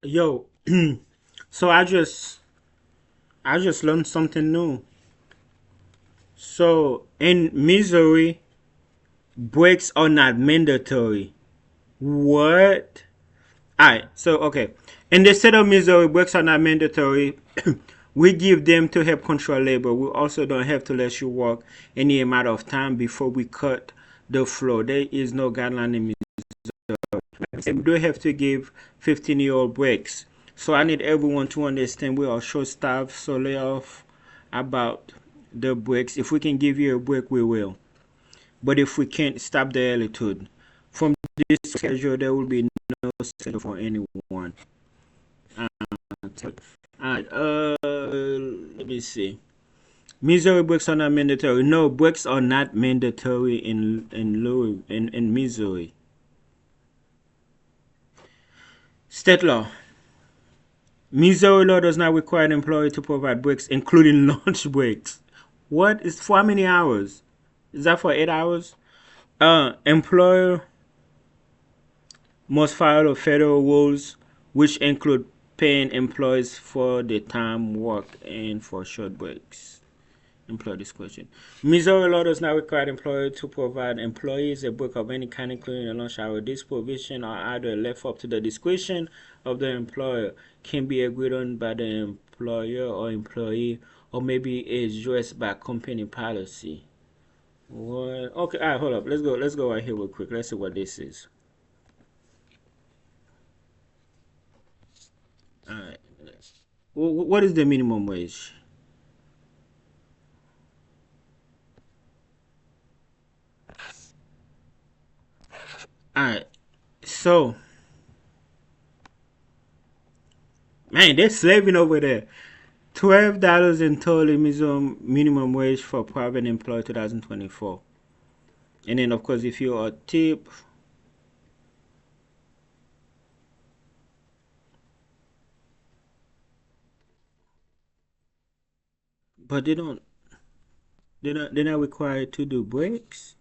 Yo, so I just learned something new. So in Missouri, breaks are not mandatory. What? Alright, so okay. In the state of Missouri, breaks are not mandatory. We give them to help control labor. We also don't have to let you work any amount of time before we cut the floor. There is no guideline in Missouri. We do have to give 15-year-old breaks. So I need everyone to understand we are short staffed, so lay off about the breaks. If we can give you a break, we will. But if we can't, stop the attitude. From this schedule, there will be no schedule for anyone. Alright, let me see. Missouri breaks are not mandatory. No, breaks are not mandatory in Missouri. State law. Missouri law does not require an employer to provide breaks, including lunch breaks. What is for how many hours? Is that for 8 hours? Employer must follow federal rules, which include paying employees for the time worked and for short breaks. Employer discretion. Missouri law does not require employer to provide employees a break of any kind, including a lunch hour. This provision are either left up to the discretion of the employer, can be agreed on by the employer or employee, or maybe is addressed by company policy. What? Okay, all right, hold up. Let's go right here real quick. Let's see what this is. All right. What is the minimum wage? All right. So, man, they're slaving over there. $12 in total minimum wage for private employee 2024. And then, of course, if you are tip, but they're not required to do breaks.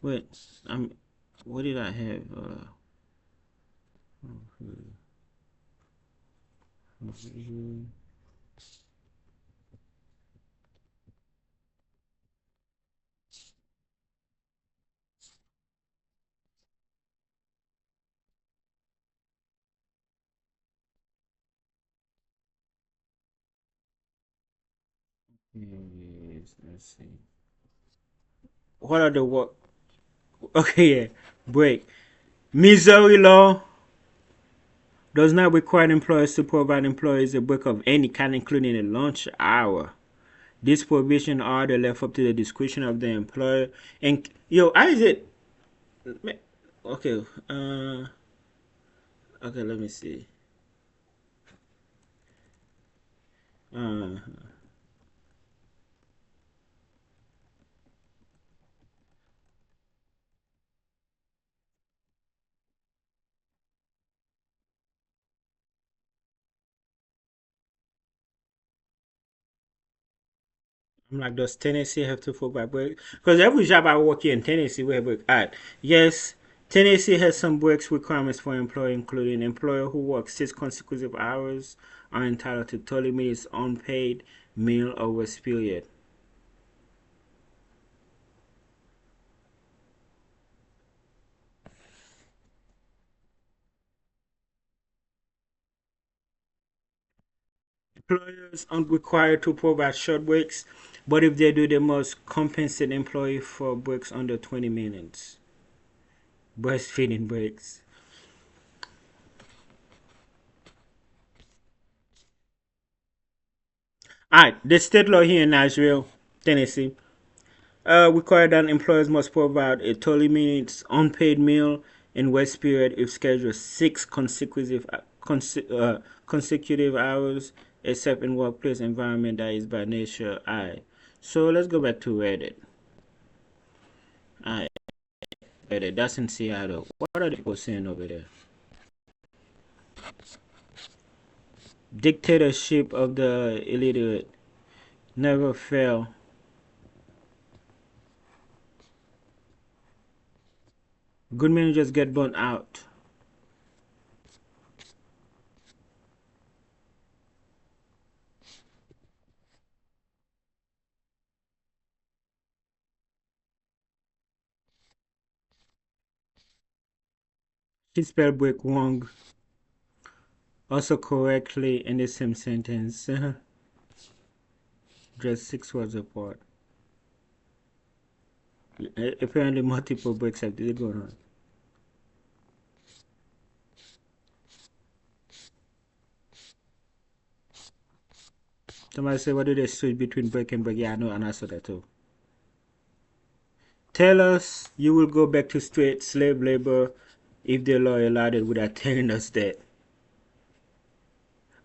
Wait, I'm, what did I have? Yes, let's see. What are the work? Okay, yeah, break. Missouri law does not require employers to provide employees a break of any kind, including a lunch hour. This provision are the left up to the discretion of the employer. And yo, how is it? Okay, okay, let me see. Uh, I'm like, does Tennessee have to provide break? Because every job I work here in Tennessee, we have break. Alright, yes, Tennessee has some breaks requirements for employee, including employer who works 6 consecutive hours are entitled to 30 minutes unpaid meal or rest period. Employers aren't required to provide short breaks, but if they do, they must compensate employee for breaks under 20 minutes. Breastfeeding breaks. Alright, the state law here in Nashville, Tennessee, require that employers must provide a 30 minutes unpaid meal and rest period if scheduled 6 consecutive hours, except in workplace environment that is by nature. Alright, so let's go back to Reddit. Alright, Reddit, that's in Seattle. What are the people saying over there? Dictatorship of the illiterate never fail. Good managers get burnt out. She spelled break wrong. Also correctly in the same sentence. Just 6 words apart. Apparently multiple breaks have been going on. Somebody say, what do they switch between break and break? Yeah, I know, and I saw that too. Tell us you will go back to straight slave labor if the law allowed it without telling us that.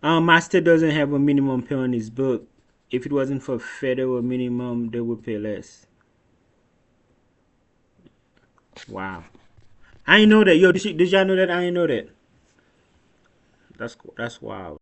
Master doesn't have a minimum pay on his book. If it wasn't for federal minimum, they would pay less. Wow. I ain't know that. Yo, did y'all know that? I ain't know that. That's wild.